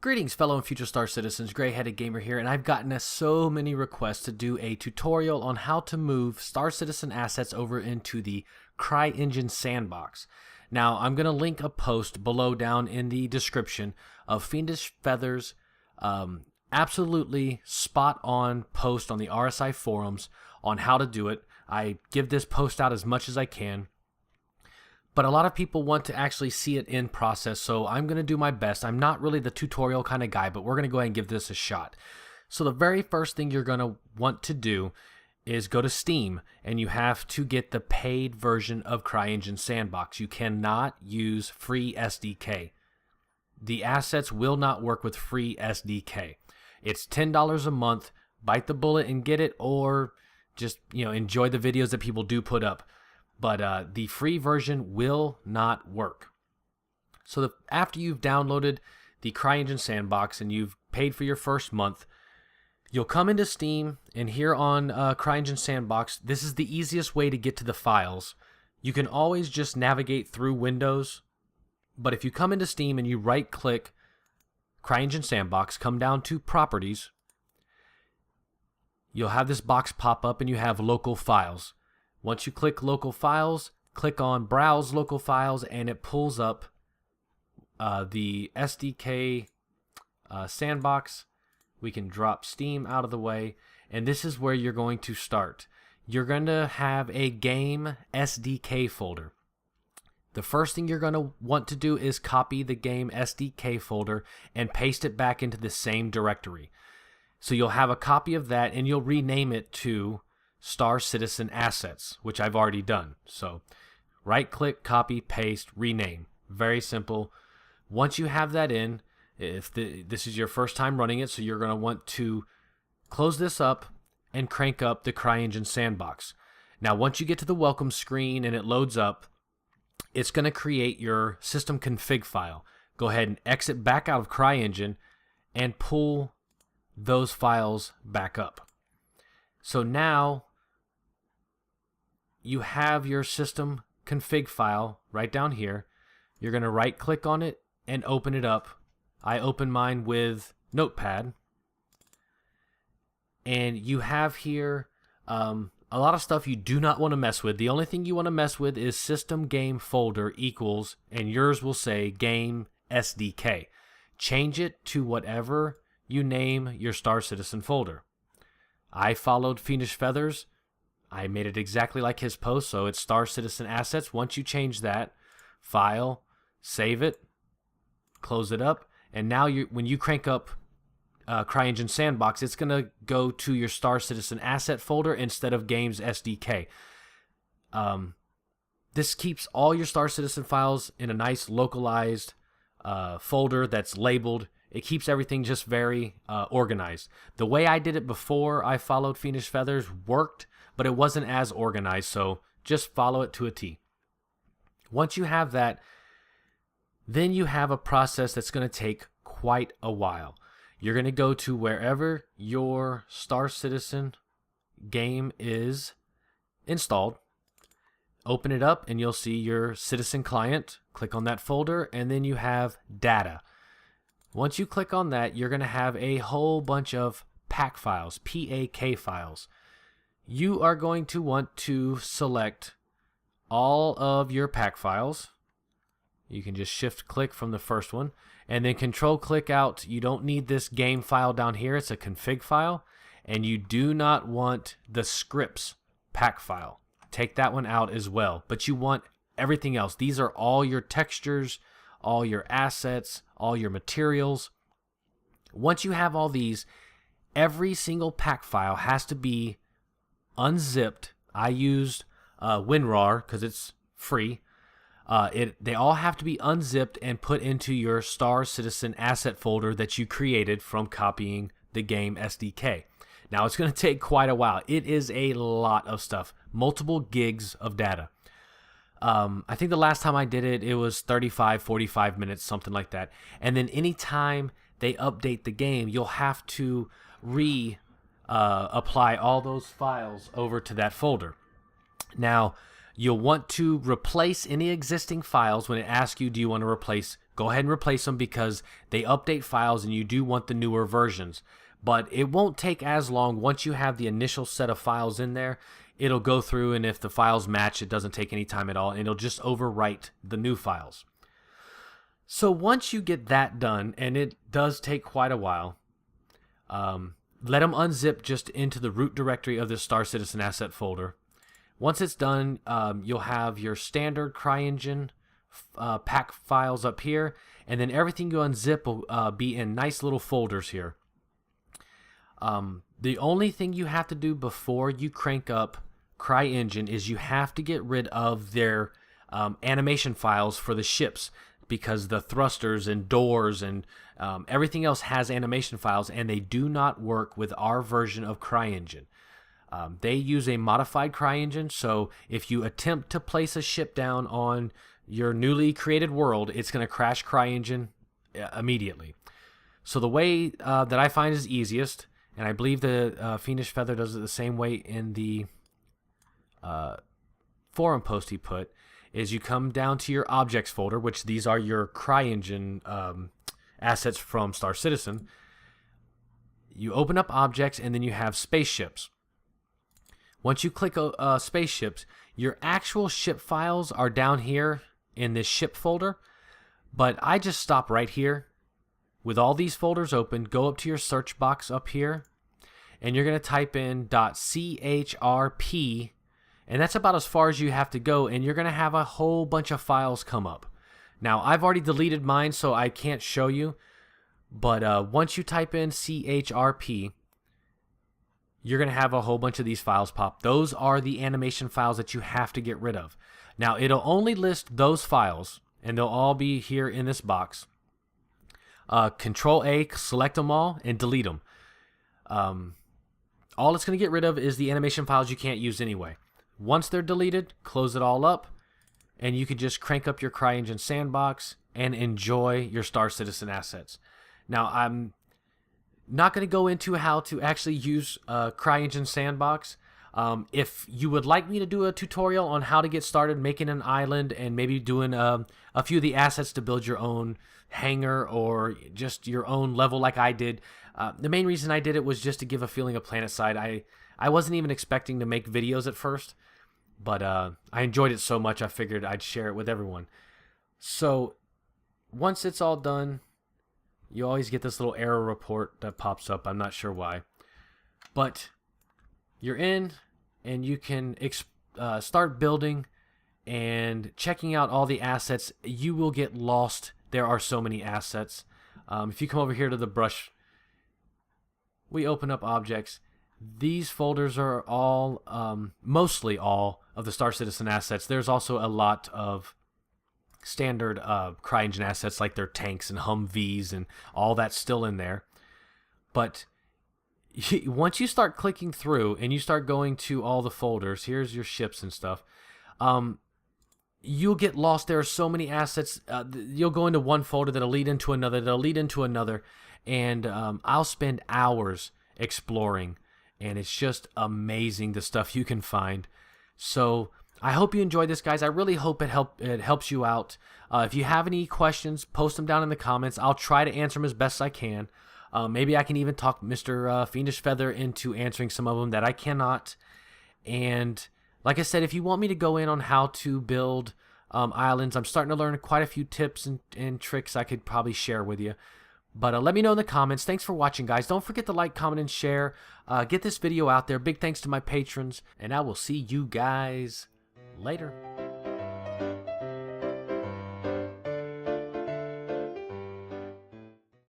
Greetings, fellow and future star citizens. Gray-headed gamer here, and I've gotten so many requests to do a tutorial on how to move Star Citizen assets over into the CryEngine sandbox. Now, I'm going to link a post below down in the description of FiendishFeathers' absolutely spot-on post on the RSI forums on how to do it. I give this post out as much as I can. But a lot of people want to actually see it in process, so I'm going to do my best. I'm not really the tutorial kind of guy, but we're going to go ahead and give this a shot. So the very first thing you're going to want to do is go to Steam, and you have to get the paid version of CryEngine Sandbox. You cannot use free SDK. The assets will not work with free SDK. It's $10 a month. Bite the bullet and get it, or just enjoy the videos that people do put up. But the free version will not work. So after you've downloaded the CryEngine Sandbox and you've paid for your first month, you'll come into Steam, and here on CryEngine Sandbox, this is the easiest way to get to the files. You can always just navigate through Windows, but if you come into Steam and you right-click CryEngine Sandbox, come down to Properties, you'll have this box pop up and you have Local Files. Once you click Local Files, click on Browse Local Files, and it pulls up the SDK sandbox. We can drop Steam out of the way, and this is where you're going to start. You're going to have a game SDK folder. The first thing you're going to want to do is copy the game SDK folder and paste it back into the same directory. So you'll have a copy of that, and you'll rename it to Star Citizen Assets, which I've already done. So right click, copy, paste, rename. Very simple. Once you have that in, if this is your first time running it, so you're going to want to close this up and crank up the CryEngine Sandbox. Now once you get to the welcome screen and it loads up, it's going to create your system config file. Go ahead and exit back out of CryEngine and pull those files back up. So now you have your system config file right down here. You're going to right click on it and open it up. I open mine with Notepad, and you have here a lot of stuff you do not want to mess with. The only thing you want to mess with is system game folder equals, and yours will say game SDK. Change it to whatever you name your Star Citizen folder. I followed FiendishFeathers. I made it exactly like his post, so it's Star Citizen Assets. Once you change that, file, save it, close it up, and now when you crank up CryEngine Sandbox, it's going to go to your Star Citizen Asset folder instead of Games SDK. This keeps all your Star Citizen files in a nice localized folder that's labeled. It keeps everything just very organized. The way I did it before I followed FiendishFeathers worked, but it wasn't as organized, so just follow it to a T. Once you have that, then you have a process that's going to take quite a while. You're going to go to wherever your Star Citizen game is installed, open it up, and you'll see your Citizen client. Click on that folder, and then you have data. Once you click on that, you're going to have a whole bunch of PAK files, PAK files. You are going to want to select all of your PAK files. You can just shift click from the first one, and then control click out. You don't need this game file down here. It's a config file, and you do not want the scripts PAK file. Take that one out as well, but you want everything else. These are all your textures, all your assets, all your materials. Once you have all these, every single PAK file has to be unzipped. I used WinRAR because it's free. They all have to be unzipped and put into your Star Citizen asset folder that you created from copying the game SDK. Now it's going to take quite a while. It is a lot of stuff, multiple gigs of data. I think the last time I did it, it was 35, 45 minutes, something like that. And then anytime they update the game, you'll have to apply all those files over to that folder. Now, you'll want to replace any existing files when it asks you, do you want to replace, go ahead and replace them because they update files and you do want the newer versions. But it won't take as long. Once you have the initial set of files in there, it'll go through, and if the files match, it doesn't take any time at all, and it'll just overwrite the new files. So once you get that done, and it does take quite a while, let them unzip just into the root directory of this Star Citizen asset folder. Once it's done, you'll have your standard CryEngine pack files up here, and then everything you unzip will be in nice little folders here. The only thing you have to do before you crank up CryEngine is you have to get rid of their animation files for the ships, because the thrusters and doors and everything else has animation files, and they do not work with our version of CryEngine. They use a modified CryEngine, so if you attempt to place a ship down on your newly created world, it's going to crash CryEngine immediately. So the way that I find is easiest, and I believe the Fiendish Feather does it the same way in the forum post he put, is you come down to your objects folder, which these are your CryEngine assets from Star Citizen. You open up objects, and then you have spaceships. Once you click spaceships, your actual ship files are down here in this ship folder, but I just stop right here with all these folders open. Go up to your search box up here, and you're going to type in .chrp, and that's about as far as you have to go, and you're going to have a whole bunch of files come up. Now, I've already deleted mine, so I can't show you, but once you type in CHRP, you're going to have a whole bunch of these files pop. Those are the animation files that you have to get rid of. Now, it'll only list those files, and they'll all be here in this box. Control A, select them all, and delete them. All it's going to get rid of is the animation files you can't use anyway. Once they're deleted, close it all up, and you can just crank up your CryEngine sandbox and enjoy your Star Citizen assets. Now, I'm not going to go into how to actually use CryEngine sandbox. If you would like me to do a tutorial on how to get started making an island and maybe doing a few of the assets to build your own hangar or just your own level like I did, the main reason I did it was just to give a feeling of PlanetSide. I wasn't even expecting to make videos at first, but I enjoyed it so much I figured I'd share it with everyone. So once it's all done, you always get this little error report that pops up. I'm not sure why, but you're in, and you can start building and checking out all the assets. You will get lost. There are so many assets. If you come over here to the brush, we open up objects. These folders are all, mostly all of the Star Citizen assets. There's also a lot of standard CryEngine assets like their tanks and Humvees and all that's still in there. But once you start clicking through and you start going to all the folders, here's your ships and stuff, you'll get lost. There are so many assets. You'll go into one folder that'll lead into another, and I'll spend hours exploring, and it's just amazing the stuff you can find. So I hope you enjoyed this, guys. I really hope it helps you out. If you have any questions, post them down in the comments. I'll try to answer them as best I can. Maybe I can even talk Mr. Fiendish Feather into answering some of them that I cannot. And like I said, if you want me to go in on how to build islands, I'm starting to learn quite a few tips and tricks I could probably share with you. But let me know in the comments. Thanks for watching, guys. Don't forget to like, comment, and share. Get this video out there. Big thanks to my patrons. And I will see you guys later.